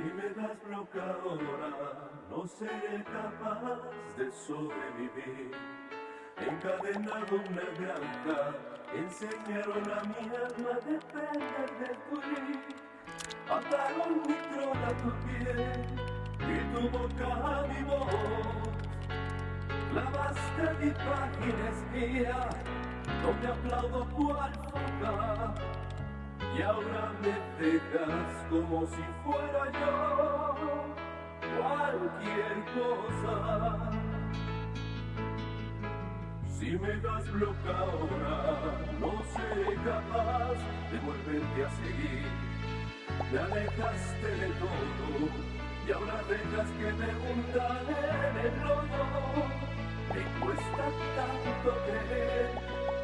me das bloqueadora, no seré capaz de sobrevivir. Encadenado en una granja, enseñaron a mi alma a depender del tuyo. Ataron mi trono a tu piel y tu boca a mi voz. Clavaste mi página espía, donde aplaudo cual foca. Y ahora me dejas como si fuera yo cualquier cosa. Si me das bloqueo ahora, no seré capaz de volverte a seguir. Me alejaste de todo y ahora dejas que me hunda en el lodo. Me cuesta tanto creer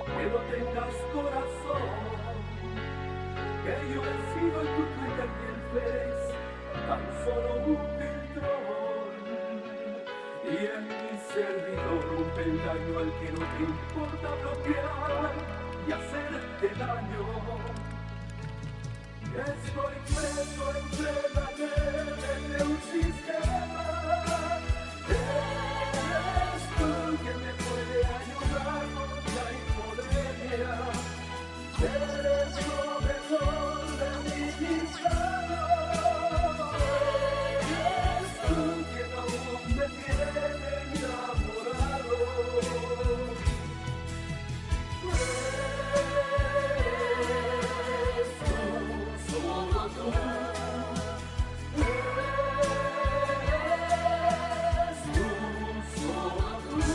que no tengas corazón, que yo he sido en tu Twitter y el Face tan solo un filtrón, y en mi servidor un peldaño al que no te importa bloquear y hacerte daño. Estoy preso entre la red de un sistema. Eres tú quien me puede ayudar con la hipotermia. Eres lo mejor de mi listado. Eres tú quien aún me tiene enamorado. Eres tú, solo tú. Eres tú, solo tú.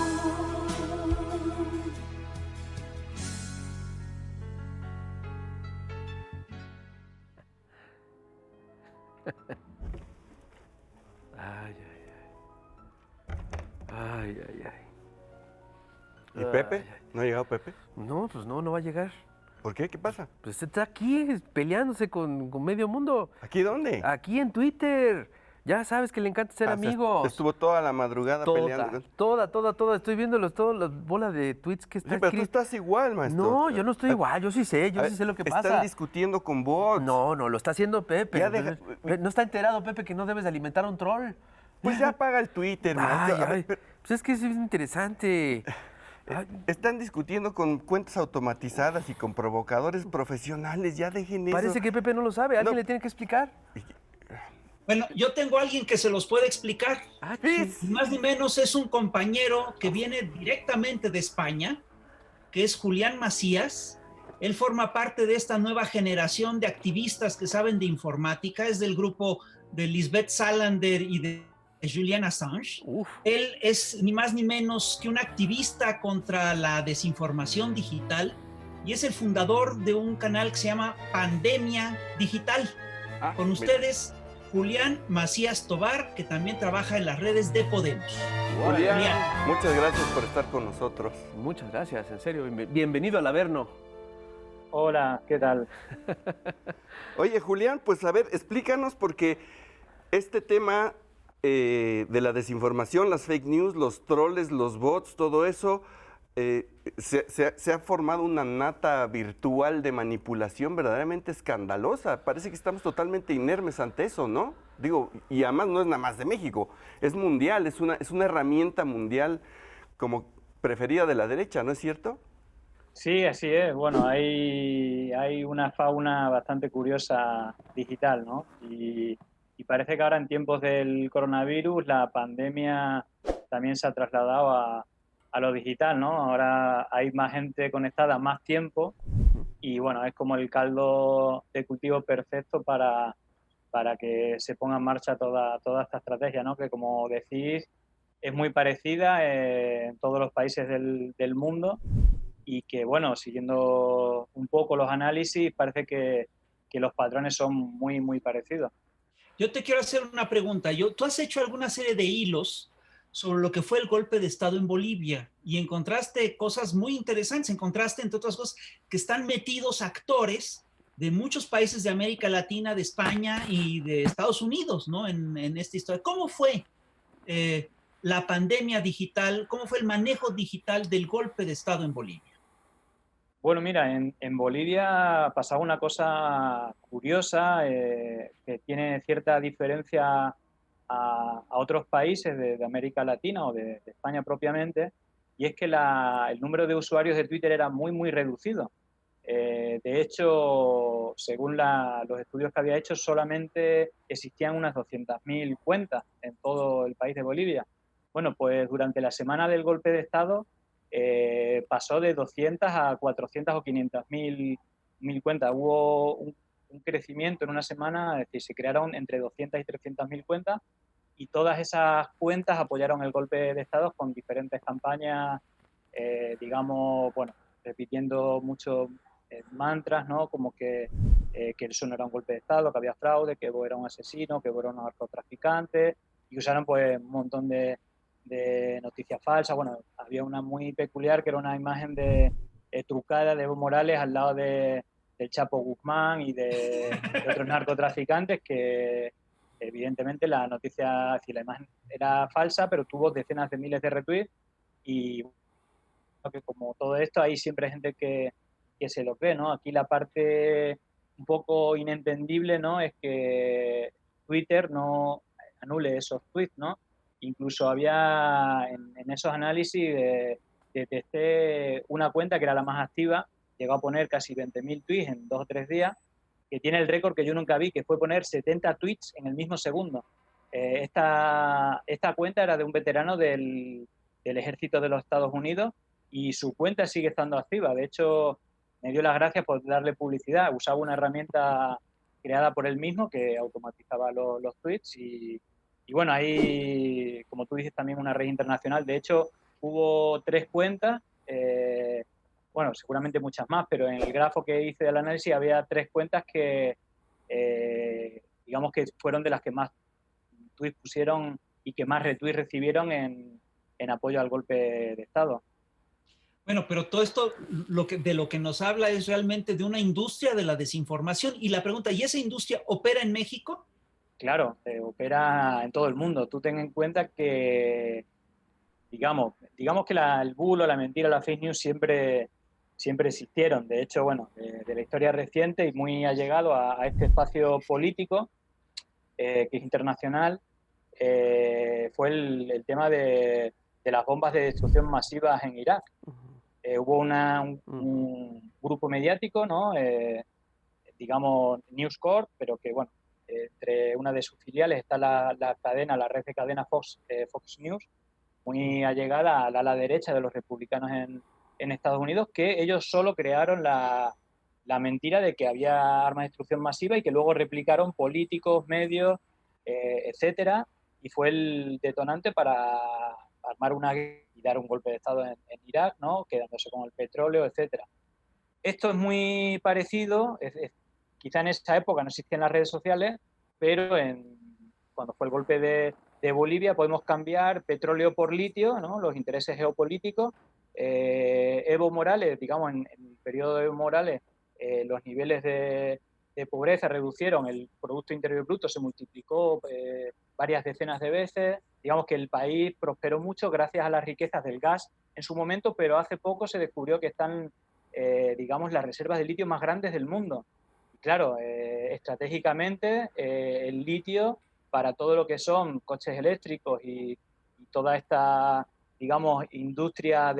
Ay, ay, ay. Ay, ay, ay. ¿Y Pepe? Ay, ay. ¿No ha llegado Pepe? No, pues no va a llegar. ¿Por qué? ¿Qué pasa? Pues está aquí peleándose con medio mundo. ¿Aquí dónde? Aquí en Twitter. Ya sabes que le encanta ser Ah, amigos. Estuvo toda la madrugada peleando. Toda. Estoy viendo todas las bolas de tweets que Sí, están pero tú escritos. estás igual, maestro. No, yo no estoy igual. Yo sí sé lo que pasa. Están discutiendo con bots. No, lo está haciendo Pepe. Ya Entonces, deja- no está enterado, Pepe, que no debes de alimentar a un troll. Pues ya apaga el Twitter, maestro. A ver, Ay, pues es que es interesante. Ay, están discutiendo con cuentas automatizadas y con provocadores profesionales. Ya dejen eso. parece que Pepe no lo sabe. ¿Alguien No. le tiene que explicar? Bueno, yo tengo a alguien que se los puede explicar. Ah, Sí. Ni más ni menos es un compañero que viene directamente de España, que es Julián Macías. Él forma parte de esta nueva generación de activistas que saben de informática. Es del grupo de Lisbeth Salander y de Julian Assange. Uf. Él es ni más ni menos que un activista contra la desinformación digital y es el fundador de un canal que se llama Pandemia Digital. Con mira. ustedes, Julián Macías Tobar, que también trabaja en las redes de Podemos. Julián, Julián. muchas gracias por estar con nosotros. Muchas gracias, en serio. Bienvenido al Averno. Hola, ¿qué tal? Oye, Julián, pues a ver, explícanos porque este tema de la desinformación, las fake news, los troles, los bots, todo eso, se ha formado una nata virtual de manipulación verdaderamente escandalosa. Parece que estamos totalmente inermes ante eso, ¿no? Digo, y además no es nada más de México, es mundial, es una herramienta mundial como preferida de la derecha, ¿no es cierto? Sí, así es. Bueno, hay una fauna bastante curiosa digital, ¿no? Y parece que ahora en tiempos del coronavirus la pandemia también se ha trasladado a lo digital, ¿no? Ahora hay más gente conectada más tiempo y bueno, es como el caldo de cultivo perfecto para que se ponga en marcha toda esta estrategia, ¿no? Que como decís, es muy parecida en todos los países del mundo y que, bueno, siguiendo un poco los análisis, parece que los patrones son muy, muy parecidos. Yo te quiero hacer una pregunta. Tú has hecho alguna serie de hilos sobre lo que fue el golpe de Estado en Bolivia y encontraste cosas muy interesantes. Encontraste, entre otras cosas, que están metidos actores de muchos países de América Latina, de España y de Estados Unidos, ¿no? En esta historia. ¿Cómo fue la pandemia digital? ¿Cómo fue el manejo digital del golpe de Estado en Bolivia? Bueno, mira, en Bolivia pasaba una cosa curiosa que tiene cierta diferencia a otros países de América Latina o de España propiamente, y es que el número de usuarios de Twitter era muy, muy reducido. De hecho, según los estudios que había hecho, solamente existían unas 200.000 cuentas en todo el país de Bolivia. Bueno, pues durante la semana del golpe de Estado pasó de 200 a 400 o 500.000 cuentas. Hubo un crecimiento en una semana, es decir, se crearon entre 200 y 300.000 cuentas, y todas esas cuentas apoyaron el golpe de Estado con diferentes campañas, digamos, bueno, repitiendo muchos mantras, ¿no? Como que eso no era un golpe de Estado, que había fraude, que Evo era un asesino, que Evo era un narcotraficante, y usaron pues un montón de noticias falsas. Bueno, había una muy peculiar que era una imagen trucada de Evo Morales al lado del Chapo Guzmán y de otros narcotraficantes, que evidentemente la noticia, si la imagen era falsa, pero tuvo decenas de miles de retweets, y que como todo esto, hay siempre gente que se lo cree, ¿no? Aquí la parte un poco inentendible, ¿no? Es que Twitter no anule esos tweets, ¿no? Incluso había en esos análisis detecté una cuenta que era la más activa, llegó a poner casi 20.000 tweets en 2 o 3 días, que tiene el récord que yo nunca vi, que fue poner 70 tweets en el mismo segundo. Esta cuenta era de un veterano del ejército de los Estados Unidos, y su cuenta sigue estando activa. De hecho, me dio las gracias por darle publicidad. Usaba una herramienta creada por él mismo que automatizaba los tweets, y bueno, ahí, como tú dices, también una red internacional. De hecho, hubo 3 cuentas, bueno, seguramente muchas más, pero en el grafo que hice del análisis había 3 cuentas que, digamos que fueron de las que más tweets pusieron y que más retweets recibieron en apoyo al golpe de Estado. Bueno, pero todo esto de lo que nos habla es realmente de una industria de la desinformación. Y la pregunta, ¿y esa industria opera en México? Claro, opera en todo el mundo. Tú ten en cuenta que, digamos que el bulo, la mentira, la fake news siempre existieron. De hecho, bueno, de la historia reciente y muy allegado a este espacio político, que es internacional, fue el tema de las bombas de destrucción masivas en Irak. Hubo un grupo mediático, ¿no? Digamos News Corp, pero que, bueno, entre una de sus filiales está la red de cadena Fox News, muy allegada al ala derecha de los republicanos en Estados Unidos, que ellos solo crearon la mentira de que había armas de destrucción masiva, y que luego replicaron políticos, medios, etcétera, y fue el detonante para armar una guerra y dar un golpe de Estado en Irak, ¿no? Quedándose con el petróleo, etcétera. Esto es muy parecido, quizá en esa época no existían las redes sociales, pero cuando fue el golpe de Bolivia podemos cambiar petróleo por litio, ¿no? Los intereses geopolíticos. Evo Morales, digamos, en el periodo de Evo Morales, los niveles de pobreza reducieron, el Producto Interior Bruto se multiplicó varias decenas de veces. Digamos que el país prosperó mucho gracias a las riquezas del gas en su momento, pero hace poco se descubrió que están, digamos, las reservas de litio más grandes del mundo. Y claro, estratégicamente, el litio, para todo lo que son coches eléctricos y toda esta, digamos, industria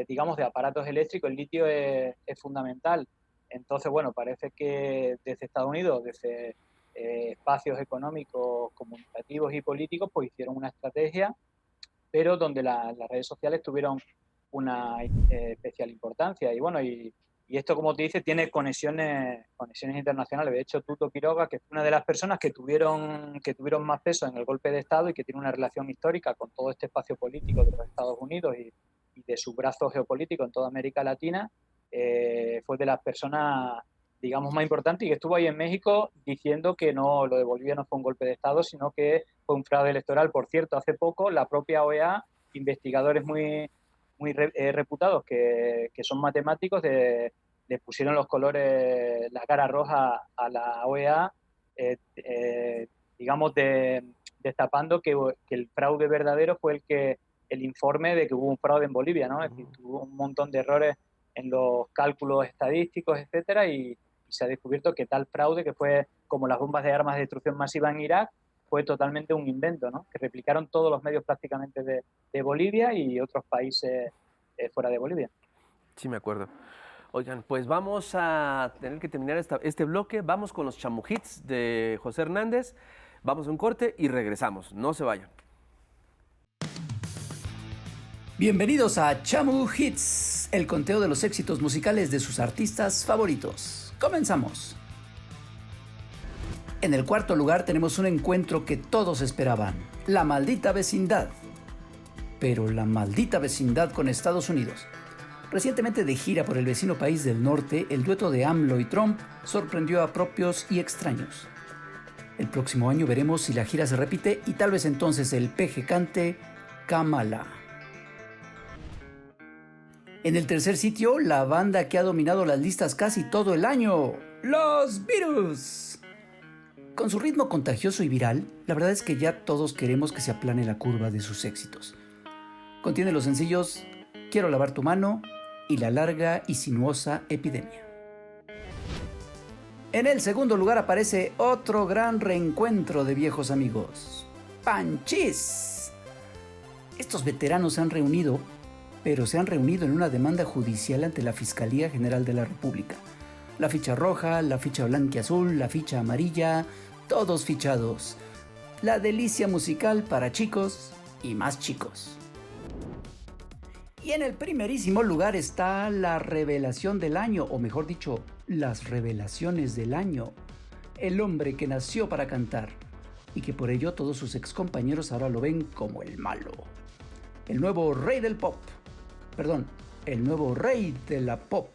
digamos, de aparatos eléctricos, el litio es fundamental. Entonces, bueno, parece que desde Estados Unidos, desde espacios económicos, comunicativos y políticos, pues hicieron una estrategia, pero donde las redes sociales tuvieron una especial importancia. Y bueno, y esto, como te dice, tiene conexiones internacionales. De hecho, Tuto Quiroga, que fue una de las personas que tuvieron más peso en el golpe de Estado y que tiene una relación histórica con todo este espacio político de los Estados Unidos y de su brazo geopolítico en toda América Latina, fue de las personas, digamos, más importantes, y que estuvo ahí en México diciendo que no, lo de Bolivia no fue un golpe de Estado, sino que fue un fraude electoral. Por cierto, hace poco la propia OEA, investigadores muy reputados que son matemáticos, le pusieron los colores, la cara roja a la OEA, digamos, destapando que el fraude verdadero fue el informe de que hubo un fraude en Bolivia, ¿no? Es decir, tuvo un montón de errores en los cálculos estadísticos, etcétera, y se ha descubierto que tal fraude, que fue como las bombas de armas de destrucción masiva en Irak, fue totalmente un invento, ¿no? Que replicaron todos los medios prácticamente de Bolivia y otros países fuera de Bolivia. Sí, me acuerdo. Oigan, pues vamos a tener que terminar este bloque. Vamos con los Chamu Hits de José Hernández. Vamos a un corte y regresamos. No se vayan. Bienvenidos a Chamu Hits, el conteo de los éxitos musicales de sus artistas favoritos. Comenzamos. En el cuarto lugar tenemos un encuentro que todos esperaban, La Maldita Vecindad. Pero la maldita vecindad con Estados Unidos. Recientemente de gira por el vecino país del norte, el dueto de AMLO y Trump sorprendió a propios y extraños. El próximo año veremos si la gira se repite y tal vez entonces el peje cante Kamala. En el tercer sitio, la banda que ha dominado las listas casi todo el año, Los Beatles. Con su ritmo contagioso y viral, la verdad es que ya todos queremos que se aplane la curva de sus éxitos. Contiene los sencillos Quiero lavar tu mano y La larga y sinuosa epidemia. En el segundo lugar aparece otro gran reencuentro de viejos amigos, Panchis. Estos veteranos se han reunido, pero se han reunido en una demanda judicial ante la Fiscalía General de la República. La ficha roja, la ficha blanquiazul, la ficha amarilla, todos fichados. La delicia musical para chicos y más chicos. Y en el primerísimo lugar está la revelación del año, o mejor dicho, las revelaciones del año. El hombre que nació para cantar y que por ello todos sus excompañeros ahora lo ven como el malo. El nuevo rey del pop. Perdón, el nuevo rey de la pop,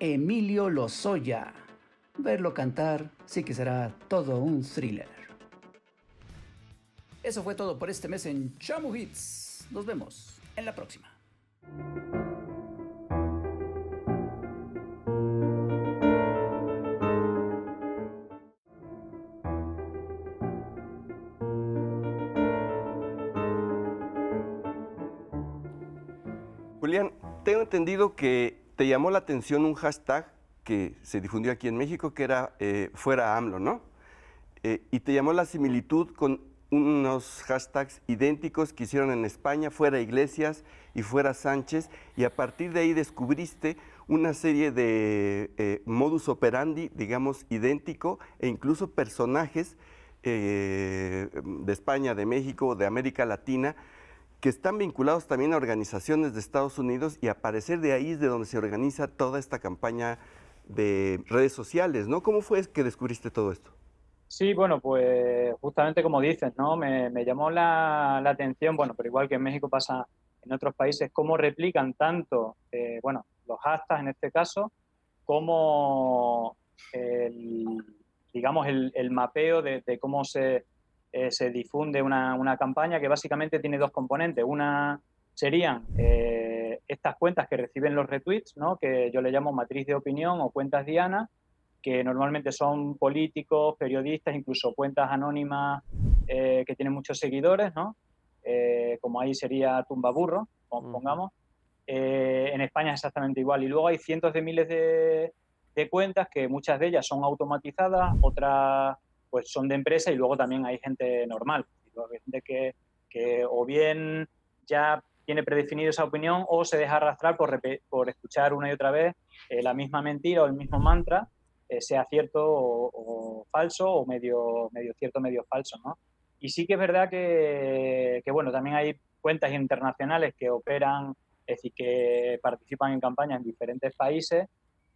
Emilio Lozoya. Verlo cantar sí que será todo un thriller. Eso fue todo por este mes en Chamu Hits. Nos vemos en la próxima. Julián, tengo entendido que te llamó la atención un hashtag que se difundió aquí en México, que era Fuera AMLO, ¿no? Y te llamó la similitud con unos hashtags idénticos que hicieron en España, Fuera Iglesias y Fuera Sánchez, y a partir de ahí descubriste una serie de modus operandi, digamos, idéntico, e incluso personajes de España, de México, de América Latina, que están vinculados también a organizaciones de Estados Unidos, y a parecer de ahí es de donde se organiza toda esta campaña de redes sociales, ¿no? ¿Cómo fue que descubriste todo esto? Sí, bueno, pues justamente como dices, ¿no? Me llamó la atención, bueno, pero igual que en México pasa en otros países, cómo replican tanto, bueno, los hashtags en este caso, como digamos, el mapeo de cómo se difunde una campaña que básicamente tiene dos componentes. Una serían estas cuentas que reciben los retweets, ¿no? Que yo le llamo matriz de opinión o cuentas diana, que normalmente son políticos, periodistas, incluso cuentas anónimas que tienen muchos seguidores, ¿no? Como ahí sería Tumbaburro, pongamos. En España es exactamente igual. Y luego hay cientos de miles de cuentas que muchas de ellas son automatizadas, otras pues son de empresa, y luego también hay gente normal. Hay gente que o bien ya tiene predefinido esa opinión o se deja arrastrar por escuchar una y otra vez la misma mentira o el mismo mantra, sea cierto o falso, o medio cierto, medio falso, ¿no? Y sí que es verdad que bueno, también hay cuentas internacionales que operan, es decir, que participan en campañas en diferentes países,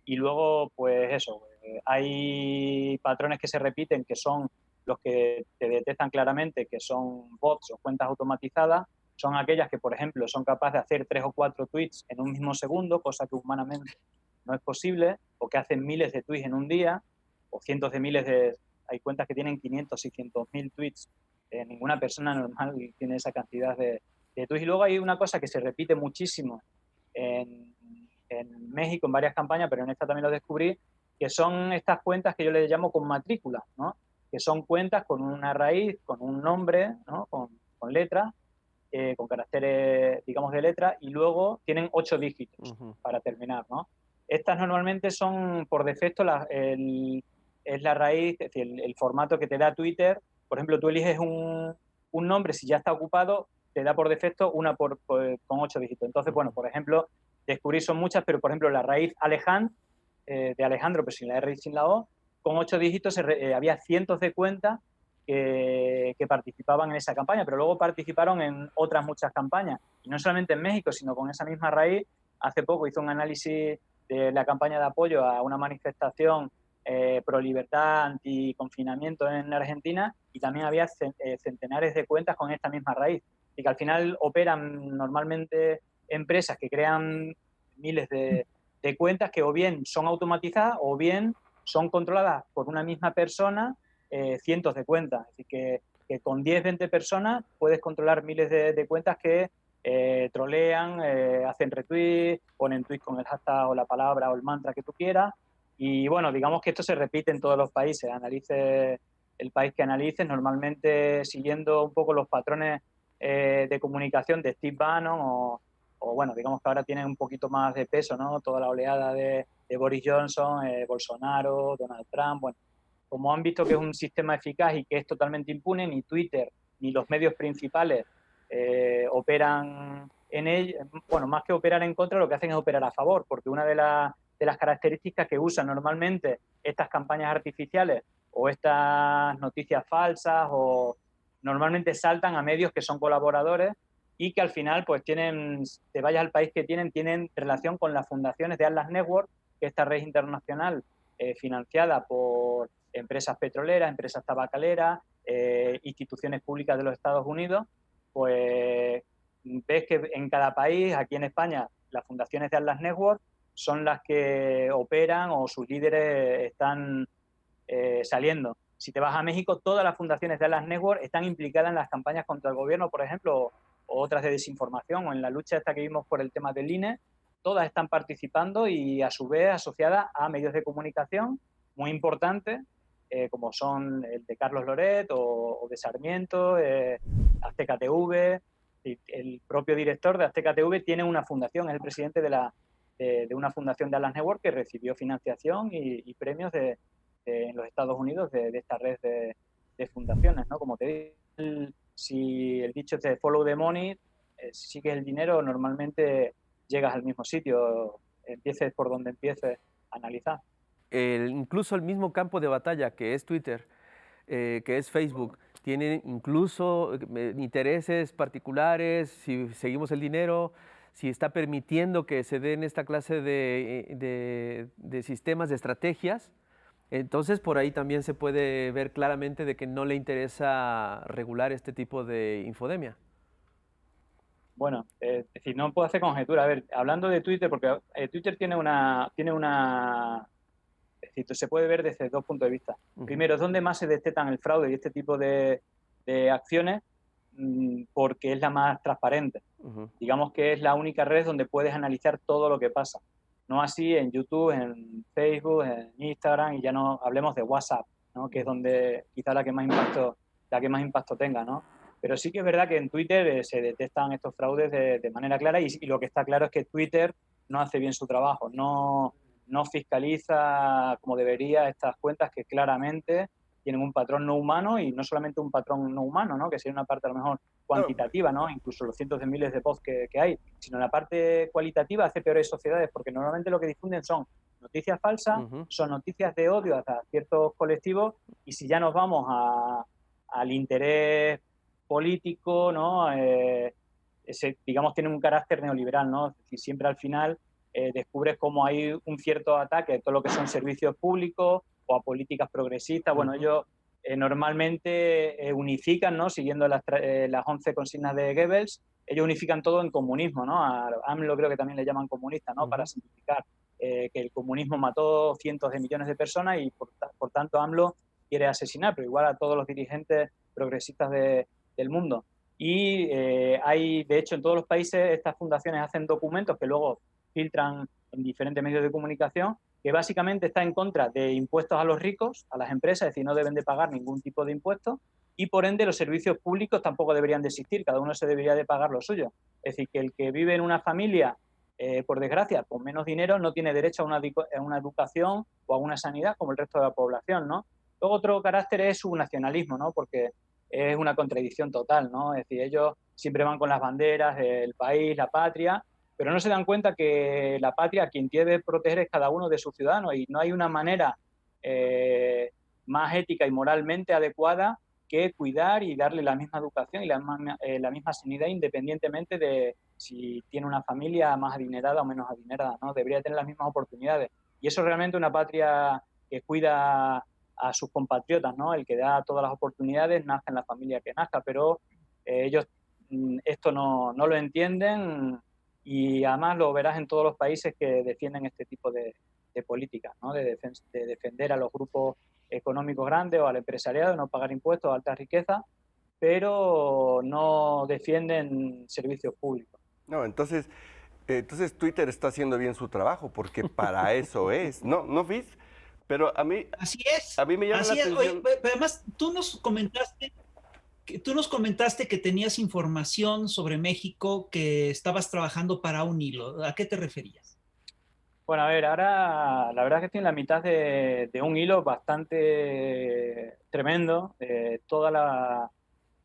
y luego, pues eso, hay patrones que se repiten, que son los que te detectan claramente que son bots o cuentas automatizadas. Son aquellas que, por ejemplo, son capaces de hacer 3 o 4 tweets en un mismo segundo, cosa que humanamente no es posible, o que hacen miles de tweets en un día, o cientos de miles de... Hay cuentas que tienen 500, 600.000 tweets. Ninguna persona normal tiene esa cantidad de tweets. Y luego hay una cosa que se repite muchísimo en México en varias campañas, pero en esta también lo descubrí, que son estas cuentas que yo les llamo con matrículas, ¿no? Que son cuentas con una raíz, con un nombre, ¿no? Con letras, con caracteres, digamos, de letra, y luego tienen 8 dígitos para terminar, ¿no? Estas normalmente son, por defecto, es la raíz, es decir, el formato que te da Twitter. Por ejemplo, tú eliges un nombre, si ya está ocupado, te da por defecto una con 8 dígitos. Entonces, bueno, por ejemplo, descubrir son muchas, pero por ejemplo, la raíz Alejand, de Alejandro, pero sin la R y sin la O, con 8 dígitos había cientos de cuentas que participaban en esa campaña, pero luego participaron en otras muchas campañas. Y no solamente en México, sino con esa misma raíz. Hace poco hizo un análisis de la campaña de apoyo a una manifestación pro libertad, anticonfinamiento en Argentina, y también había centenares de cuentas con esta misma raíz. Y que al final operan normalmente empresas que crean miles de cuentas que o bien son automatizadas o bien son controladas por una misma persona, cientos de cuentas. Es decir, que con 10, 20 personas puedes controlar miles de cuentas que trolean, hacen retweets, ponen tweets con el hashtag o la palabra o el mantra que tú quieras. Y bueno, digamos que esto se repite en todos los países. Analices el país que analices, normalmente siguiendo un poco los patrones de comunicación de Steve Bannon o bueno, digamos que ahora tienen un poquito más de peso, ¿no? Toda la oleada de Boris Johnson, Bolsonaro, Donald Trump. Bueno, como han visto que es un sistema eficaz y que es totalmente impune, ni Twitter ni los medios principales operan en él. Bueno, más que operar en contra, lo que hacen es operar a favor, porque una de las características que usan normalmente estas campañas artificiales o estas noticias falsas o normalmente saltan a medios que son colaboradores y que al final pues te vayas al país que tienen relación con las fundaciones de Atlas Network, que es esta red internacional financiada por empresas petroleras, empresas tabacaleras, instituciones públicas de los Estados Unidos. Pues ves que en cada país, aquí en España, las fundaciones de Atlas Network son las que operan o sus líderes están saliendo. Si te vas a México, todas las fundaciones de Atlas Network están implicadas en las campañas contra el gobierno, por ejemplo, o otras de desinformación, o en la lucha esta que vimos por el tema del INE. Todas están participando y a su vez asociadas a medios de comunicación muy importantes, como son el de Carlos Loret o de Sarmiento, Azteca TV. El propio director de Azteca TV tiene una fundación, es el presidente de una fundación de Atlas Network que recibió financiación y premios en los Estados Unidos de esta red de fundaciones, ¿no? Como te digo, si el dicho es de follow the money, si sigues el dinero, normalmente llegas al mismo sitio, empieces por donde empieces a analizar. Incluso el mismo campo de batalla que es Twitter, que es Facebook, tienen incluso intereses particulares, si seguimos el dinero, si está permitiendo que se den esta clase de sistemas, de estrategias. Entonces, por ahí también se puede ver claramente de que no le interesa regular este tipo de infodemia. Bueno, es decir, no puedo hacer conjetura. A ver, hablando de Twitter, porque Twitter tiene una es decir, se puede ver desde dos puntos de vista. Primero, es donde más se detectan el fraude y este tipo de acciones, porque es la más transparente. Digamos que es la única red donde puedes analizar todo lo que pasa. No así en YouTube, en Facebook, en Instagram, y ya no hablemos de WhatsApp, ¿no? Que es donde quizá la que más impacto tenga, ¿no? Pero sí que es verdad que en Twitter se detectan estos fraudes de manera clara y lo que está claro es que Twitter no hace bien su trabajo, no fiscaliza como debería estas cuentas que claramente tienen un patrón no humano, y no solamente un patrón no humano, ¿no? Que sería una parte a lo mejor cuantitativa, ¿no? Incluso los cientos de miles de posts que hay, sino la parte cualitativa hace peores sociedades, porque normalmente lo que difunden son noticias falsas, son noticias de odio hacia ciertos colectivos, y si ya nos vamos al interés político, ¿no? Digamos, tiene un carácter neoliberal, ¿no? Es decir, siempre al final descubres cómo hay un cierto ataque a todo lo que son servicios públicos o a políticas progresistas. Bueno, ellos normalmente unifican, ¿no? Siguiendo las 11 consignas de Goebbels, ellos unifican todo en comunismo, ¿no? A AMLO creo que también le llaman comunista, ¿no? Para simplificar, que el comunismo mató cientos de millones de personas y por tanto AMLO quiere asesinar, pero igual a todos los dirigentes progresistas del mundo. Y hay, de hecho, en todos los países estas fundaciones hacen documentos que luego filtran en diferentes medios de comunicación, que básicamente está en contra de impuestos a los ricos, a las empresas, es decir, no deben de pagar ningún tipo de impuestos, y por ende los servicios públicos tampoco deberían de existir, cada uno se debería de pagar lo suyo. Es decir, que el que vive en una familia, por desgracia, con menos dinero, no tiene derecho a una educación o a una sanidad como el resto de la población, ¿no? Luego otro carácter es su nacionalismo, ¿no? Porque es una contradicción total, ¿no? Es decir, ellos siempre van con las banderas del país, la patria, pero no se dan cuenta que la patria quien debe proteger es cada uno de sus ciudadanos y no hay una manera más ética y moralmente adecuada que cuidar y darle la misma educación y la misma sanidad independientemente de si tiene una familia más adinerada o menos adinerada, ¿no? Debería tener las mismas oportunidades. Y eso es realmente una patria que cuida a sus compatriotas, ¿no? El que da todas las oportunidades, nazca en la familia que nazca, pero ellos esto no lo entienden y además lo verás en todos los países que defienden este tipo de políticas, ¿no? De defender a los grupos económicos grandes o al empresariado, de no pagar impuestos, alta riqueza, pero no defienden servicios públicos. No, entonces Twitter está haciendo bien su trabajo, porque para eso es. ¿No, Fis? Pero Así es. a mí me llama la Así es. atención. Oye, pero además, tú nos comentaste que tenías información sobre México, que estabas trabajando para un hilo. ¿A qué te referías? Bueno, a ver, ahora la verdad es que estoy en la mitad de un hilo bastante tremendo de todas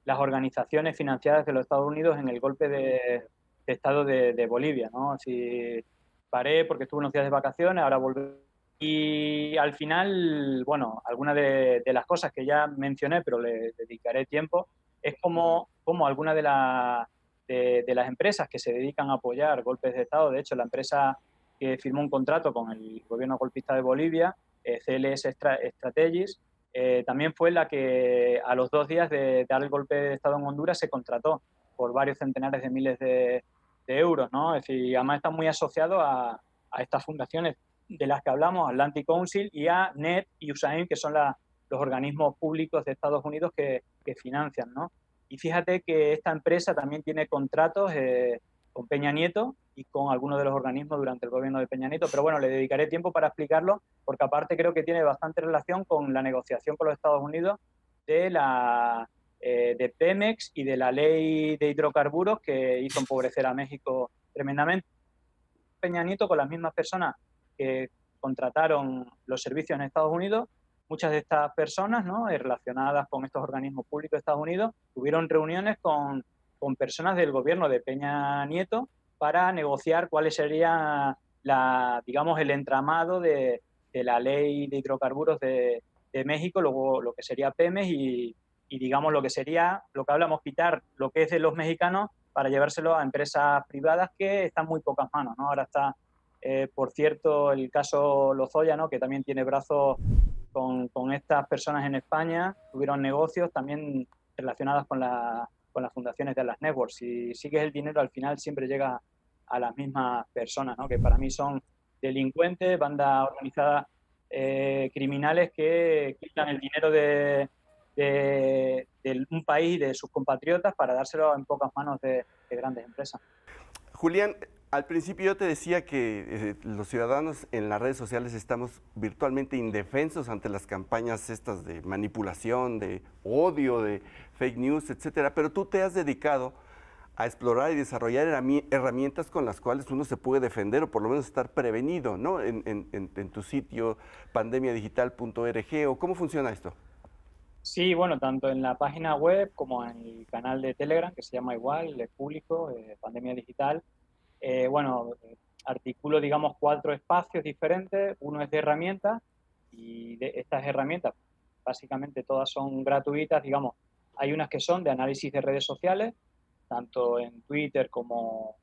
las organizaciones financiadas de los Estados Unidos en el golpe de Estado de Bolivia, ¿no? Así paré porque estuve unos días de vacaciones, ahora volví. Y al final, bueno, algunas de las cosas que ya mencioné, pero le dedicaré tiempo, es como algunas de las empresas que se dedican a apoyar golpes de Estado, de hecho, la empresa que firmó un contrato con el gobierno golpista de Bolivia, CLS Strategies, también fue la que a los 2 días de dar el golpe de Estado en Honduras se contrató por varios centenares de miles de euros, ¿no? Es decir, además está muy asociado a estas fundaciones de las que hablamos, Atlantic Council y a NET y USAID, que son los organismos públicos de Estados Unidos que financian, ¿no? Y fíjate que esta empresa también tiene contratos con Peña Nieto y con algunos de los organismos durante el gobierno de Peña Nieto, pero bueno, le dedicaré tiempo para explicarlo, porque aparte creo que tiene bastante relación con la negociación con los Estados Unidos de Pemex y de la ley de hidrocarburos que hizo empobrecer a México tremendamente. Peña Nieto con las mismas personas que contrataron los servicios en Estados Unidos, muchas de estas personas, ¿no? Relacionadas con estos organismos públicos de Estados Unidos, tuvieron reuniones con personas del gobierno de Peña Nieto para negociar cuáles sería digamos, el entramado de la ley de hidrocarburos de México, luego lo que sería Pemex y digamos lo que sería, lo que hablamos, quitar lo que es de los mexicanos para llevárselo a empresas privadas que están muy pocas manos, ¿no? Ahora está, por cierto, el caso Lozoya, ¿no? Que también tiene brazos con estas personas en España, tuvieron negocios también relacionados con las fundaciones de las networks. Si sigues el dinero, al final siempre llega a las mismas personas, ¿no? Que para mí son delincuentes, bandas organizadas criminales que quitan el dinero de un país y de sus compatriotas para dárselo en pocas manos de grandes empresas. Julián, al principio yo te decía que los ciudadanos en las redes sociales estamos virtualmente indefensos ante las campañas estas de manipulación, de odio, de fake news, etcétera, pero tú te has dedicado a explorar y desarrollar herramientas con las cuales uno se puede defender o por lo menos estar prevenido, ¿no? En tu sitio pandemiadigital.org, ¿o cómo funciona esto? Sí, bueno, tanto en la página web como en el canal de Telegram, que se llama igual, es público, Pandemia Digital. Articulo, digamos, 4 espacios diferentes. Uno es de herramientas y de estas herramientas, básicamente todas son gratuitas, digamos. Hay unas que son de análisis de redes sociales, tanto en Twitter como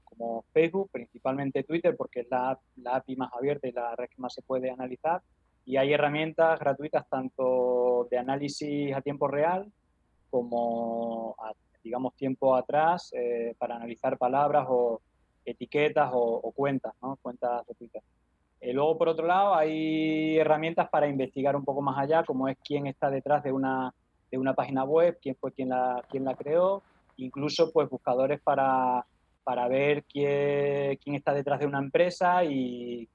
Facebook, principalmente Twitter, porque es la API más abierta y la red que más se puede analizar. Y hay herramientas gratuitas tanto de análisis a tiempo real como, digamos, tiempo atrás para analizar palabras o etiquetas o cuentas, ¿no? Cuentas de Twitter. Luego, por otro lado, hay herramientas para investigar un poco más allá, como es quién está detrás de una página web, quién fue quien la creó, incluso pues buscadores para ver quién está detrás de una empresa y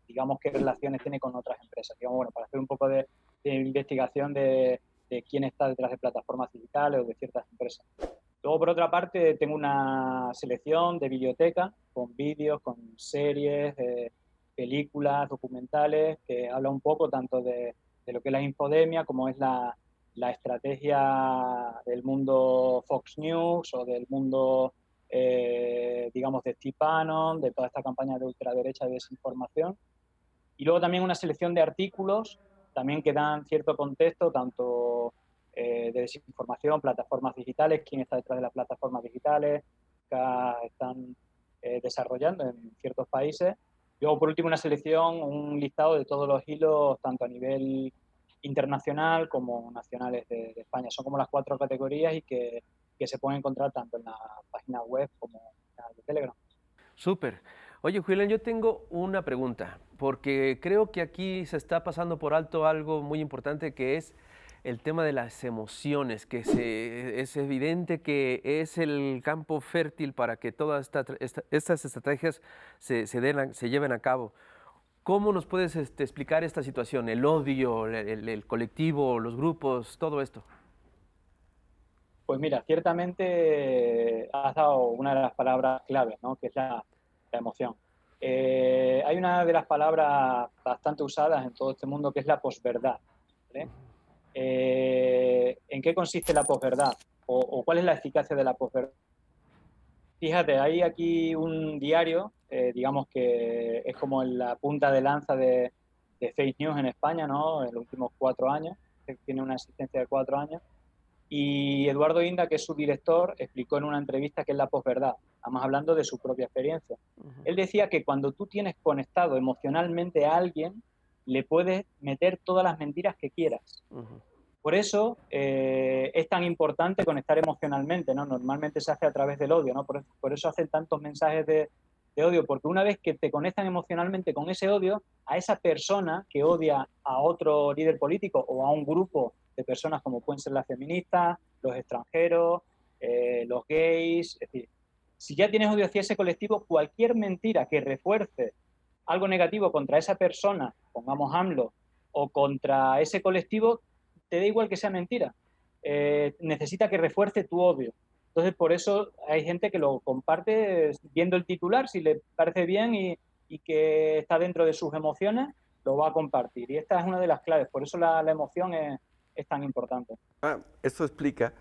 digamos qué relaciones tiene con otras empresas. Digamos, bueno, para hacer un poco de investigación de de quién está detrás de plataformas digitales o de ciertas empresas. Luego, por otra parte, tengo una selección de biblioteca con vídeos, con series, películas, documentales, que habla un poco tanto de lo que es la infodemia, como es la estrategia del mundo Fox News o del mundo, digamos, de Steve Bannon, de toda esta campaña de ultraderecha y desinformación. Y luego también una selección de artículos también que dan cierto contexto, tanto de desinformación, plataformas digitales, quién está detrás de las plataformas digitales, que están desarrollando en ciertos países. Luego, por último, una selección, un listado de todos los hilos, tanto a nivel internacional como nacionales de España. Son como las 4 categorías y que se pueden encontrar tanto en la página web como en el canal de Telegram. Súper. Oye, Julián, yo tengo una pregunta, porque creo que aquí se está pasando por alto algo muy importante, que es el tema de las emociones, que es evidente que es el campo fértil para que todas estas estrategias se lleven a cabo. ¿Cómo nos puedes explicar esta situación, el odio, el colectivo, los grupos, todo esto? Pues mira, ciertamente has dado una de las palabras claves, ¿no? Que es la emoción. Hay una de las palabras bastante usadas en todo este mundo que es la posverdad, ¿vale? ¿En qué consiste la posverdad? ¿O cuál es la eficacia de la posverdad? Fíjate, hay aquí un diario, digamos que es como la punta de lanza de fake news en España, ¿no? En los últimos 4 años, que tiene una existencia de 4 años. Y Eduardo Inda, que es su director, explicó en una entrevista qué es la posverdad, además hablando de su propia experiencia. Él decía que cuando tú tienes conectado emocionalmente a alguien, le puedes meter todas las mentiras que quieras. Por eso es tan importante conectar emocionalmente, ¿no? Normalmente se hace a través del odio, ¿no? Por eso hacen tantos mensajes de odio, porque una vez que te conectan emocionalmente con ese odio, a esa persona que odia a otro líder político o a un grupo de personas como pueden ser las feministas, los extranjeros, los gays, es decir, si ya tienes odio hacia ese colectivo, cualquier mentira que refuerce algo negativo contra esa persona, pongamos AMLO, o contra ese colectivo, te da igual que sea mentira. Necesita que refuerce tu odio. Entonces, por eso hay gente que lo comparte viendo el titular, si le parece bien y que está dentro de sus emociones, lo va a compartir. Y esta es una de las claves, por eso la emoción es tan importante. Eso explica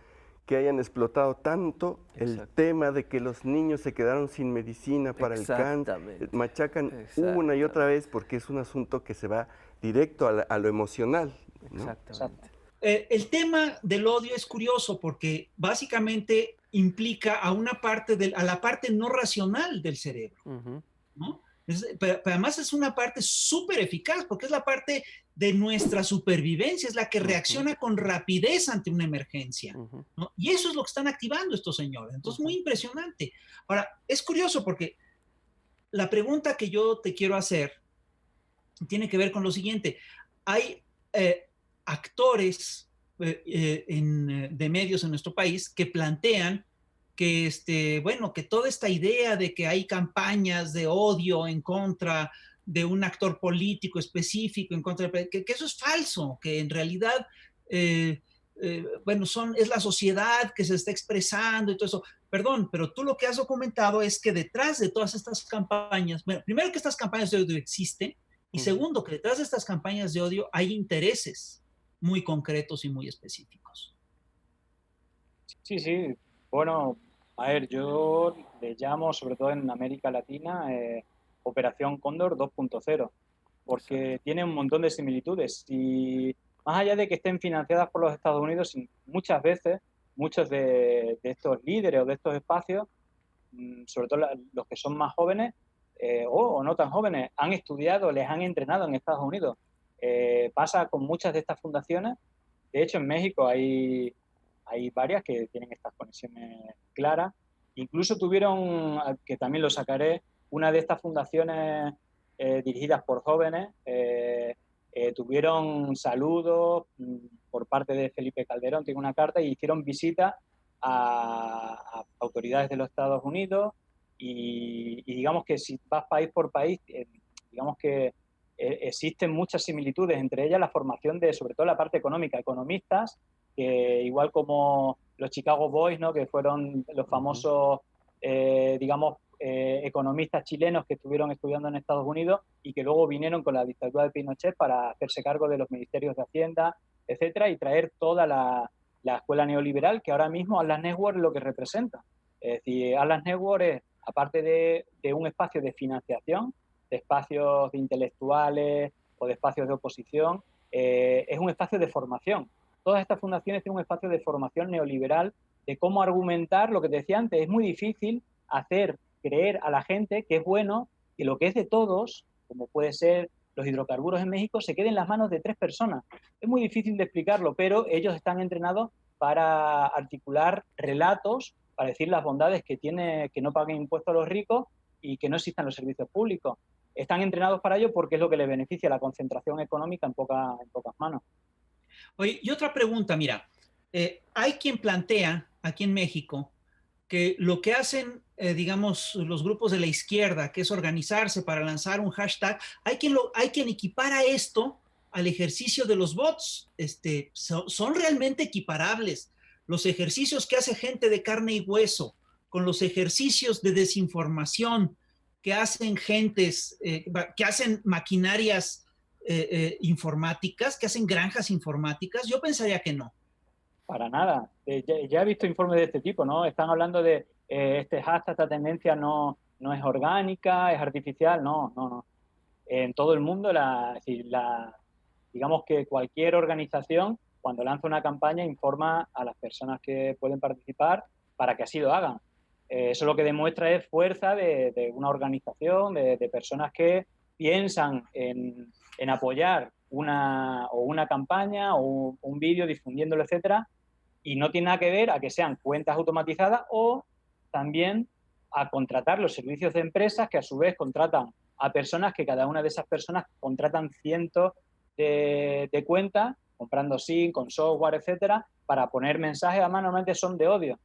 que hayan explotado tanto el tema de que los niños se quedaron sin medicina para el cáncer. Machacan una y otra vez porque es un asunto que se va directo a lo emocional, ¿no? Exactamente. El tema del odio es curioso porque básicamente implica a la parte no racional del cerebro, ¿no? Pero además es una parte súper eficaz porque es la parte de nuestra supervivencia, es la que reacciona con rapidez ante una emergencia, ¿no? Y eso es lo que están activando estos señores. Entonces, muy impresionante. Ahora, es curioso porque la pregunta que yo te quiero hacer tiene que ver con lo siguiente. Hay actores de medios en nuestro país que plantean que, bueno, que toda esta idea de que hay campañas de odio en contra de un actor político específico, que eso es falso, que en realidad, bueno, es la sociedad que se está expresando y todo eso. Perdón, pero tú lo que has documentado es que detrás de todas estas campañas, bueno, primero que estas campañas de odio existen, y segundo, que detrás de estas campañas de odio hay intereses muy concretos y muy específicos. Sí. Bueno, a ver, yo le llamo, sobre todo en América Latina, Operación Cóndor 2.0, porque tiene un montón de similitudes. Y más allá de que estén financiadas por los Estados Unidos, muchas veces, muchos de estos líderes o de estos espacios, sobre todo los que son más jóvenes, o no tan jóvenes, han estudiado, les han entrenado en Estados Unidos. Pasa con muchas de estas fundaciones. De hecho, en México hay varias que tienen estas conexiones claras. Incluso tuvieron, que también lo sacaré, una de estas fundaciones dirigidas por jóvenes, tuvieron saludos por parte de Felipe Calderón, tiene una carta, y hicieron visitas a autoridades de los Estados Unidos, y digamos que si vas país por país, digamos que existen muchas similitudes, entre ellas la formación de, sobre todo la parte económica, economistas, que igual como los Chicago Boys, ¿no? Que fueron los famosos, digamos, economistas chilenos que estuvieron estudiando en Estados Unidos y que luego vinieron con la dictadura de Pinochet para hacerse cargo de los ministerios de Hacienda, etcétera, y traer toda la escuela neoliberal que ahora mismo Atlas Network es lo que representa. Es decir, Atlas Network es, aparte de un espacio de financiación, de espacios de intelectuales o de espacios de oposición, es un espacio de formación. Todas estas fundaciones tienen un espacio de formación neoliberal de cómo argumentar lo que te decía antes. Es muy difícil hacer creer a la gente que es bueno que lo que es de todos, como puede ser los hidrocarburos en México, se quede en las manos de 3 personas. Es muy difícil de explicarlo, pero ellos están entrenados para articular relatos, para decir las bondades que tiene que no paguen impuestos a los ricos y que no existan los servicios públicos. Están entrenados para ello porque es lo que les beneficia la concentración económica en pocas manos. Oye, y otra pregunta, mira, hay quien plantea aquí en México que lo que hacen, digamos, los grupos de la izquierda, que es organizarse para lanzar un hashtag, hay quien equipara esto al ejercicio de los bots. Son realmente equiparables los ejercicios que hace gente de carne y hueso con los ejercicios de desinformación que hacen gentes, que hacen maquinarias informáticas, que hacen granjas informáticas. Yo pensaría que no. Para nada. Ya he visto informes de este tipo, ¿no? Están hablando de este hashtag, esta tendencia no es orgánica, es artificial. No. En todo el mundo, digamos que cualquier organización, cuando lanza una campaña, informa a las personas que pueden participar para que así lo hagan. Eso lo que demuestra es fuerza de una organización, de personas que piensan en apoyar una campaña o un vídeo difundiéndolo, etcétera, y no tiene nada que ver a que sean cuentas automatizadas o también a contratar los servicios de empresas que a su vez contratan a personas que cada una de esas personas contratan cientos de cuentas, comprando SIM, con software, etcétera, para poner mensajes, además normalmente son de odio.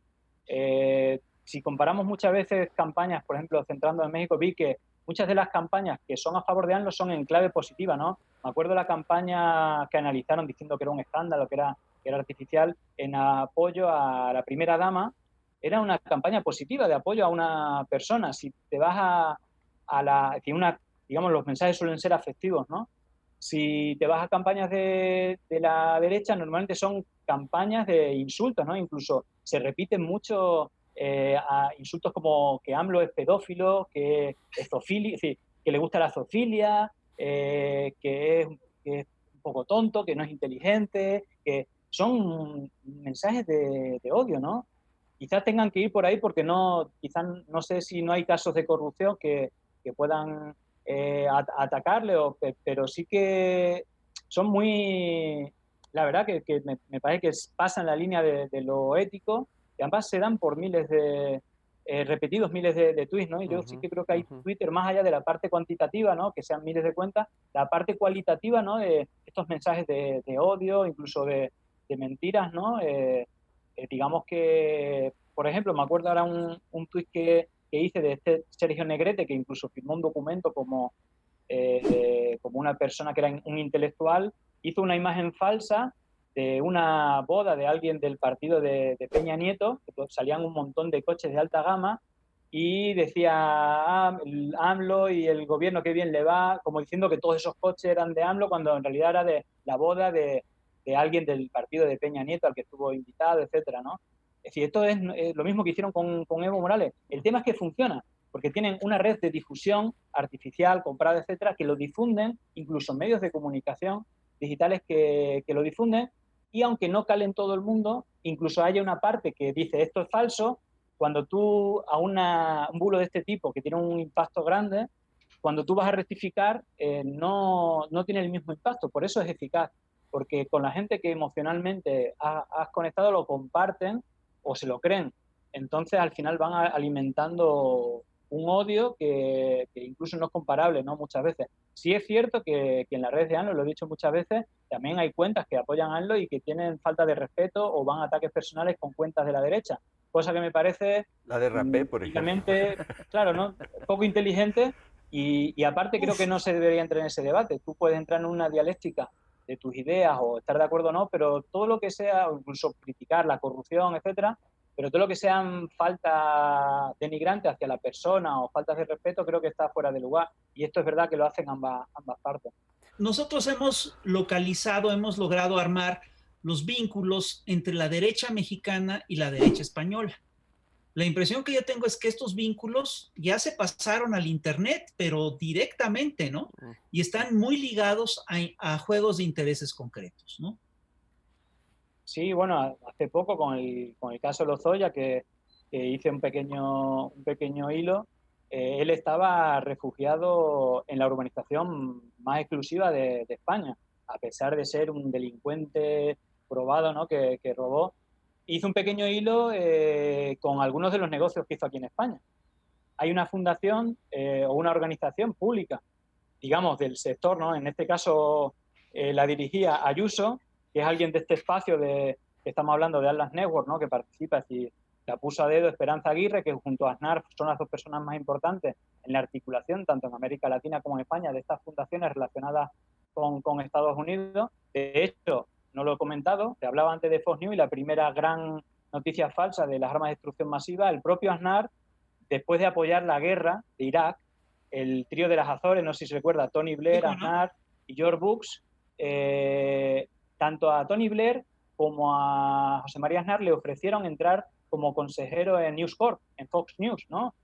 Si comparamos muchas veces campañas, por ejemplo, centrando en México, vi que muchas de las campañas que son a favor de AMLO son en clave positiva, ¿no? Me acuerdo de la campaña que analizaron diciendo que era un escándalo, que era artificial, en apoyo a la primera dama. Era una campaña positiva de apoyo a una persona. Si te vas digamos, los mensajes suelen ser afectivos, ¿no? Si te vas a campañas de la derecha, normalmente son campañas de insultos, ¿no? Incluso se repiten mucho insultos como que AMLO es pedófilo, que es zoofílico, es decir, que le gusta la zoofilia, que es un poco tonto, que no es inteligente, que son mensajes de odio, ¿no? Quizás tengan que ir por ahí porque quizás no sé si no hay casos de corrupción que puedan atacarle, pero sí que son muy, la verdad que me parece que pasan la línea de lo ético, y además se dan por repetidos miles de tweets, ¿no? Y yo sí que creo que hay Twitter, más allá de la parte cuantitativa, ¿no? Que sean miles de cuentas, la parte cualitativa, ¿no? De estos mensajes de odio, incluso de mentiras, ¿no? Digamos que, por ejemplo, me acuerdo ahora un tuit que hice de este Sergio Negrete, que incluso firmó un documento como una persona que era un intelectual, hizo una imagen falsa de una boda de alguien del partido de Peña Nieto, que salían un montón de coches de alta gama, y decía AMLO y el gobierno qué bien le va, como diciendo que todos esos coches eran de AMLO, cuando en realidad era de la boda de alguien del partido de Peña Nieto al que estuvo invitado, etcétera, ¿no? Es decir, esto es lo mismo que hicieron con Evo Morales. El tema es que funciona, porque tienen una red de difusión artificial, comprada, etcétera, que lo difunden, incluso medios de comunicación digitales que lo difunden, y aunque no cale en todo el mundo, incluso haya una parte que dice esto es falso, cuando tú a un bulo de este tipo que tiene un impacto grande, cuando tú vas a rectificar, no tiene el mismo impacto, por eso es eficaz, porque con la gente que emocionalmente has conectado lo comparten o se lo creen, entonces al final van alimentando un odio que incluso no es comparable, ¿no? Muchas veces. Sí es cierto que en las redes de AMLO, lo he dicho muchas veces, también hay cuentas que apoyan a AMLO y que tienen falta de respeto o van a ataques personales con cuentas de la derecha, cosa que me parece... La de Rapé, por ejemplo. Claro, ¿no? Poco inteligente, Y aparte creo que no se debería entrar en ese debate. Tú puedes entrar en una dialéctica de tus ideas o estar de acuerdo o no, pero todo lo que sea, o incluso criticar la corrupción, etcétera, pero todo lo que sean faltas denigrantes hacia la persona o faltas de respeto, creo que está fuera de lugar. Y esto es verdad que lo hacen ambas partes. Nosotros hemos localizado, hemos logrado armar los vínculos entre la derecha mexicana y la derecha española. La impresión que yo tengo es que estos vínculos ya se pasaron al Internet, pero directamente, ¿no? Y están muy ligados a juegos de intereses concretos, ¿no? Sí, bueno, hace poco con el caso Lozoya, que hice un pequeño hilo, él estaba refugiado en la urbanización más exclusiva de España, a pesar de ser un delincuente probado, ¿no? que robó. Hizo un pequeño hilo con algunos de los negocios que hizo aquí en España. Hay una fundación o una organización pública, digamos, del sector, ¿no? En este caso la dirigía Ayuso, que es alguien de este espacio que estamos hablando de Atlas Network, ¿no? Que participa, y la puso a dedo Esperanza Aguirre, que junto a Aznar son las dos personas más importantes en la articulación, tanto en América Latina como en España, de estas fundaciones relacionadas con Estados Unidos. De hecho, no lo he comentado, te hablaba antes de Fox News y la primera gran noticia falsa de las armas de destrucción masiva, el propio Aznar, después de apoyar la guerra de Irak, el trío de las Azores, no sé si se recuerda, Tony Blair, Aznar y George Bush, tanto a Tony Blair como a José María Aznar le ofrecieron entrar como consejero en News Corp, en Fox News, ¿no?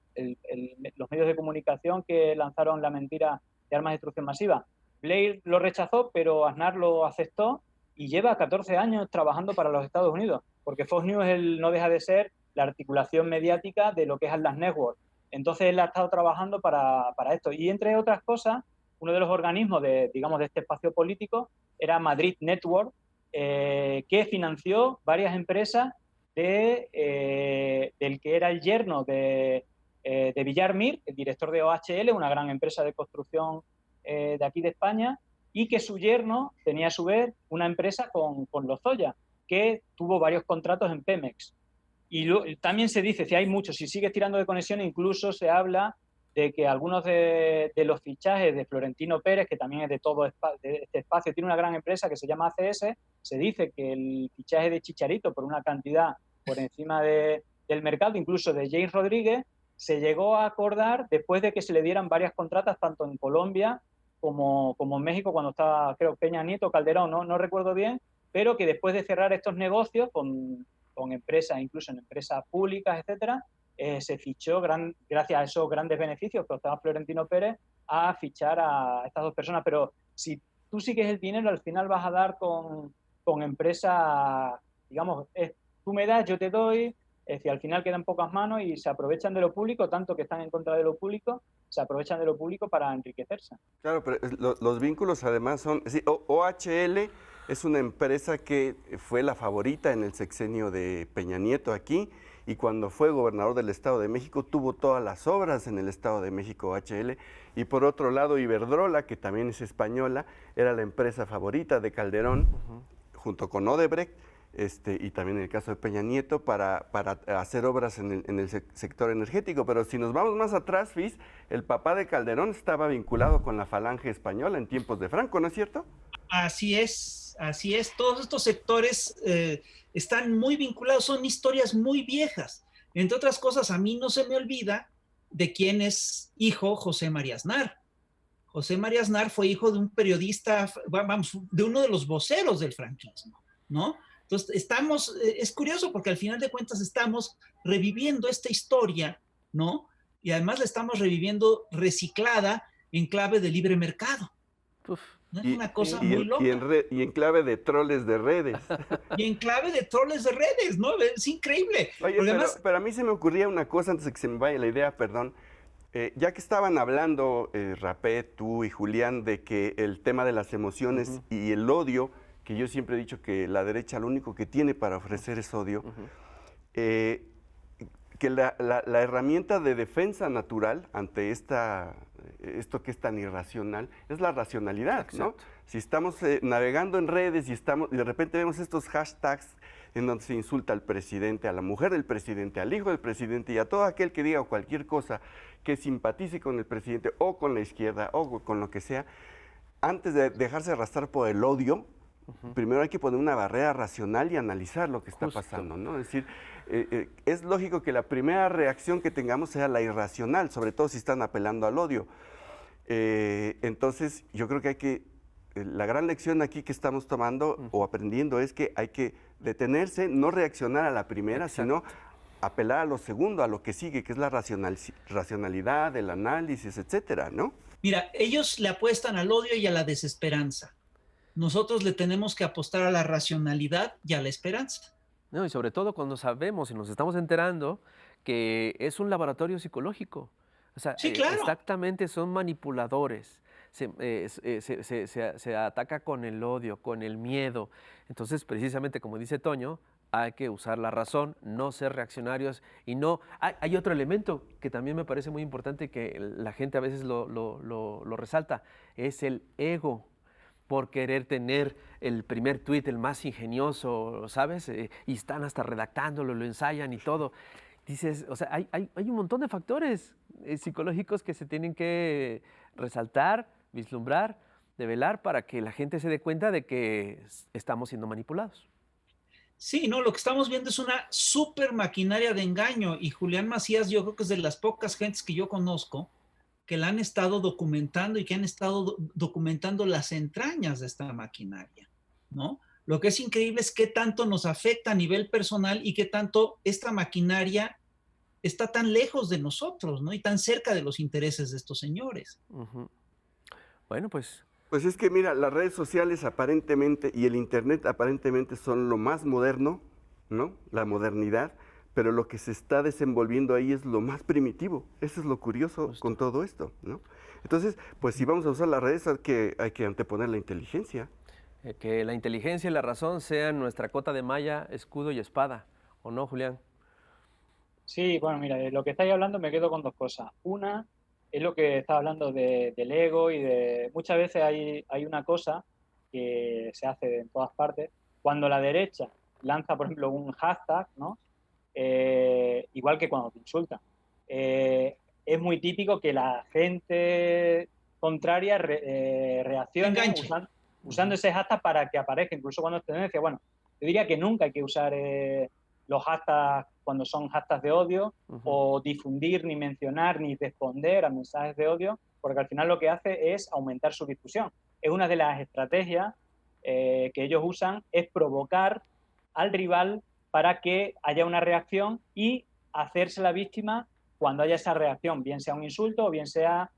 Los medios de comunicación que lanzaron la mentira de armas de destrucción masiva. Blair lo rechazó, pero Aznar lo aceptó y lleva 14 años trabajando para los Estados Unidos, porque Fox News no deja de ser la articulación mediática de lo que es Atlas Network. Entonces él ha estado trabajando para esto. Y entre otras cosas, uno de los organismos de este espacio político era Madrid Network, que financió varias empresas del que era el yerno de Villar Mir, el director de OHL, una gran empresa de construcción de aquí de España, y que su yerno tenía a su vez una empresa con Lozoya, que tuvo varios contratos en Pemex. Y también se dice, si hay muchos, si sigues tirando de conexión, incluso se habla de que algunos de los fichajes de Florentino Pérez, que también es de todo de este espacio, tiene una gran empresa que se llama ACS, se dice que el fichaje de Chicharito por una cantidad por encima del mercado, incluso de James Rodríguez, se llegó a acordar después de que se le dieran varias contratas tanto en Colombia como en México, cuando estaba, creo, Peña Nieto, Calderón, no recuerdo bien, pero que después de cerrar estos negocios con empresas, incluso en empresas públicas, etcétera, se fichó, gracias a esos grandes beneficios que obtenía Florentino Pérez, a fichar a estas dos personas. Pero si tú sigues el dinero, al final vas a dar con empresas, digamos, tú me das, yo te doy, es decir, al final quedan pocas manos y se aprovechan de lo público, tanto que están en contra de lo público, se aprovechan de lo público para enriquecerse. Claro, pero los vínculos además son... Sí, OHL es una empresa que fue la favorita en el sexenio de Peña Nieto aquí, y cuando fue gobernador del Estado de México tuvo todas las obras en el Estado de México, OHL. Y por otro lado, Iberdrola, que también es española, era la empresa favorita de Calderón, junto con Odebrecht, y también en el caso de Peña Nieto, para hacer obras en el sector energético. Pero si nos vamos más atrás, Fis, el papá de Calderón estaba vinculado con la Falange Española en tiempos de Franco, ¿no es cierto? Así es, así es. Todos estos sectores están muy vinculados, son historias muy viejas. Entre otras cosas, a mí no se me olvida de quién es hijo José María Aznar. José María Aznar fue hijo de un periodista, vamos, de uno de los voceros del franquismo, ¿no? Entonces, es curioso porque al final de cuentas estamos reviviendo esta historia, ¿no? Y además la estamos reviviendo reciclada en clave de libre mercado. Uf. ¿No? Es una cosa muy loca. Y en clave de troles de redes. Y en clave de troles de redes, ¿no? Es increíble. Oye, pero a mí se me ocurría una cosa antes de que se me vaya la idea, perdón. Ya que estaban hablando, Rapé, tú y Julián, de que el tema de las emociones y el odio, que yo siempre he dicho que la derecha lo único que tiene para ofrecer es odio, que la herramienta de defensa natural ante esto que es tan irracional es la racionalidad, ¿no? Si estamos navegando en redes y de repente vemos estos hashtags en donde se insulta al presidente, a la mujer del presidente, al hijo del presidente y a todo aquel que diga cualquier cosa que simpatice con el presidente o con la izquierda o con lo que sea, antes de dejarse arrastrar por el odio, primero hay que poner una barrera racional y analizar lo que está pasando, ¿no? Es decir, es lógico que la primera reacción que tengamos sea la irracional, sobre todo si están apelando al odio. Entonces, yo creo que hay que, la gran lección aquí que estamos tomando o aprendiendo es que hay que detenerse, no reaccionar a la primera, sino apelar a lo segundo, a lo que sigue, que es la racionalidad, el análisis, etcétera, ¿no? Mira, ellos le apuestan al odio y a la desesperanza. Nosotros le tenemos que apostar a la racionalidad y a la esperanza. No, y sobre todo cuando sabemos y nos estamos enterando que es un laboratorio psicológico. O sea, Sí, claro. exactamente son manipuladores. Se ataca con el odio, con el miedo. Entonces, precisamente como dice Toño, hay que usar la razón, no ser reaccionarios y no... Hay otro elemento que también me parece muy importante que la gente a veces lo resalta, es el ego. Por querer tener el primer tuit, el más ingenioso, ¿sabes? Y están hasta redactándolo, lo ensayan y todo. Dices, o sea, hay un montón de factores psicológicos que se tienen que resaltar, vislumbrar, develar para que la gente se dé cuenta de que estamos siendo manipulados. Sí, no, lo que estamos viendo es una súper maquinaria de engaño y Julián Macías yo creo que es de las pocas gentes que yo conozco que la han estado documentando y que han estado documentando las entrañas de esta maquinaria, ¿no? Lo que es increíble es qué tanto nos afecta a nivel personal y qué tanto esta maquinaria está tan lejos de nosotros, ¿no? Y tan cerca de los intereses de estos señores. Bueno, pues... Pues es que mira, las redes sociales aparentemente y el Internet aparentemente son lo más moderno, ¿no? La modernidad. Pero lo que se está desenvolviendo ahí es lo más primitivo. Eso es lo curioso con todo esto, ¿no? Entonces, pues si vamos a usar las redes hay que anteponer la inteligencia. Que la inteligencia y la razón sean nuestra cota de malla, escudo y espada. ¿O no, Julián? Sí, bueno, mira, de lo que estáis hablando me quedo con dos cosas. Una es lo que estaba hablando del ego y de... Muchas veces hay una cosa que se hace en todas partes. Cuando la derecha lanza, por ejemplo, un hashtag, ¿no? Igual que cuando te insultan. Es muy típico que la gente contraria reaccione usando ese hashtag para que aparezca, incluso cuando es tendencia. Bueno, yo diría que nunca hay que usar los hashtags cuando son hashtags de odio o difundir, ni mencionar, ni responder a mensajes de odio, porque al final lo que hace es aumentar su difusión. Es una de las estrategias que ellos usan, es provocar al rival para que haya una reacción y hacerse la víctima cuando haya esa reacción, bien sea un insulto o bien sea,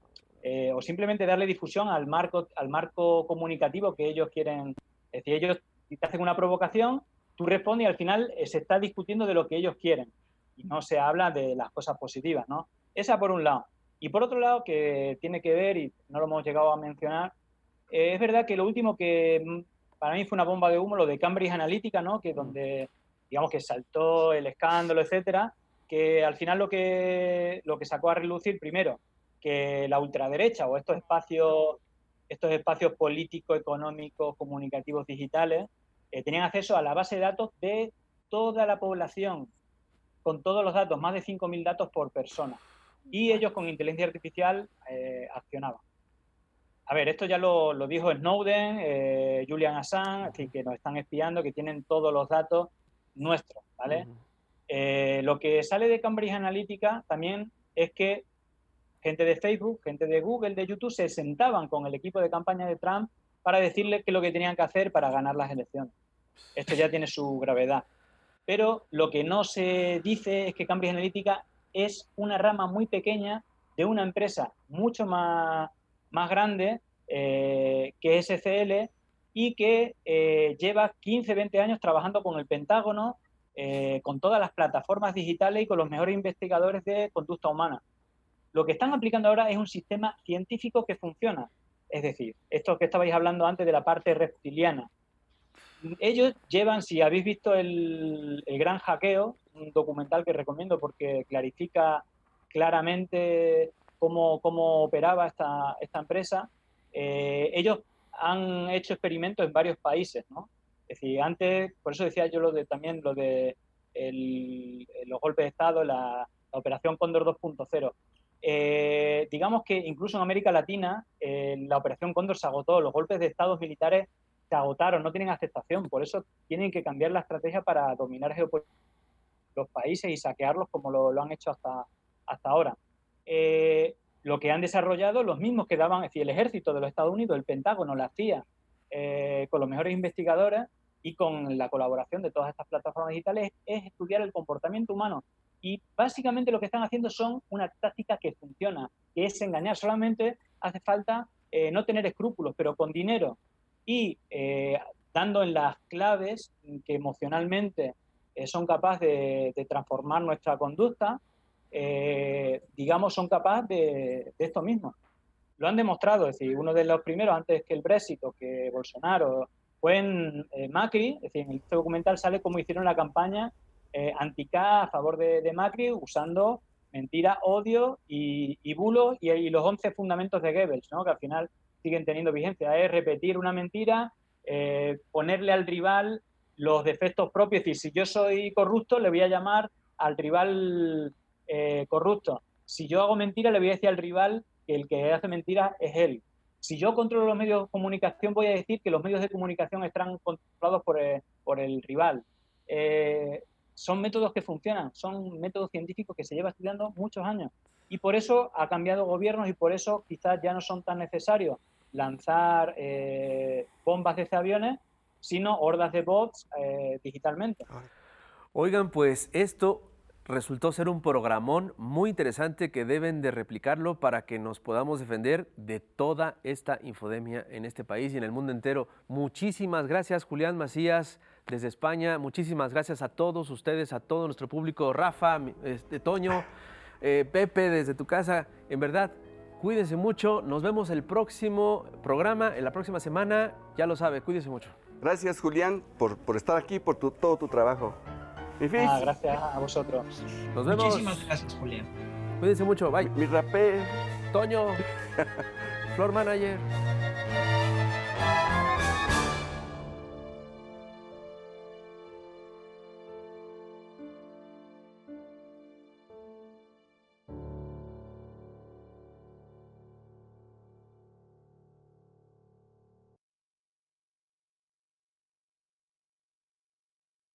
o simplemente darle difusión al marco comunicativo que ellos quieren. Es decir, ellos te hacen una provocación, tú respondes y al final se está discutiendo de lo que ellos quieren y no se habla de las cosas positivas, ¿no? Esa por un lado. Y por otro lado, que tiene que ver, y no lo hemos llegado a mencionar, es verdad que lo último que para mí fue una bomba de humo, lo de Cambridge Analytica, ¿no? Que donde digamos que saltó el escándalo, etcétera, que al final lo que sacó a relucir primero que la ultraderecha o estos espacios políticos, económicos, comunicativos, digitales, tenían acceso a la base de datos de toda la población, con todos los datos, más de 5.000 datos por persona. Y ellos con inteligencia artificial accionaban. A ver, esto ya lo dijo Snowden, Julian Assange, así que nos están espiando, que tienen todos los datos nuestros, ¿vale? Lo que sale de Cambridge Analytica también es que gente de Facebook, gente de Google, de YouTube, se sentaban con el equipo de campaña de Trump para decirle qué es lo que tenían que hacer para ganar las elecciones. Esto ya tiene su gravedad. Pero lo que no se dice es que Cambridge Analytica es una rama muy pequeña de una empresa mucho más grande, que es SCL, y que lleva 15, 20 años trabajando con el Pentágono, con todas las plataformas digitales y con los mejores investigadores de conducta humana. Lo que están aplicando ahora es un sistema científico que funciona. Es decir, esto que estabais hablando antes de la parte reptiliana. Ellos llevan, si habéis visto el Gran Hackeo, un documental que recomiendo porque clarifica claramente cómo operaba esta empresa, ellos han hecho experimentos en varios países, ¿no? Es decir, antes, por eso decía yo también lo de los golpes de Estado, la operación Cóndor 2.0. Digamos que incluso en América Latina la operación Cóndor se agotó, los golpes de Estados militares se agotaron, no tienen aceptación, por eso tienen que cambiar la estrategia para dominar geopolíticamente los países y saquearlos como lo han hecho hasta ahora. Lo que han desarrollado los mismos que daban, es decir, el ejército de los Estados Unidos, el Pentágono, la CIA, con los mejores investigadores y con la colaboración de todas estas plataformas digitales, es estudiar el comportamiento humano. Y básicamente lo que están haciendo son una táctica que funciona, que es engañar. Solamente hace falta no tener escrúpulos, pero con dinero y dando en las claves que emocionalmente son capaces de transformar nuestra conducta, digamos, son capaces de esto mismo. Lo han demostrado, es decir, uno de los primeros, antes que el Brexit o que Bolsonaro, fue en Macri. Es decir, en este documental sale cómo hicieron la campaña anti-K a favor de Macri, usando mentira, odio y bulos y los 11 fundamentos de Goebbels, ¿no? Que al final siguen teniendo vigencia. Es repetir una mentira, ponerle al rival los defectos propios. Es decir, si yo soy corrupto, le voy a llamar al rival corrupto. Si yo hago mentira, le voy a decir al rival que el que hace mentira es él. Si yo controlo los medios de comunicación, voy a decir que los medios de comunicación están controlados por el rival. Son métodos que funcionan, son métodos científicos que se llevan estudiando muchos años. Y por eso ha cambiado gobiernos y por eso quizás ya no son tan necesarios lanzar bombas desde aviones, sino hordas de bots digitalmente. Oigan, pues esto resultó ser un programón muy interesante que deben de replicarlo para que nos podamos defender de toda esta infodemia en este país y en el mundo entero. Muchísimas gracias, Julián Macías, desde España. Muchísimas gracias a todos ustedes, a todo nuestro público. Rafa, Toño, Pepe, desde tu casa. En verdad, cuídense mucho. Nos vemos el próximo programa, en la próxima semana. Ya lo sabe, cuídense mucho. Gracias, Julián, por estar aquí, por todo tu trabajo. Gracias a vosotros. Nos vemos. Muchísimas gracias, Julián. Cuídense mucho. Bye. Mi rapé. Toño. Floor Manager.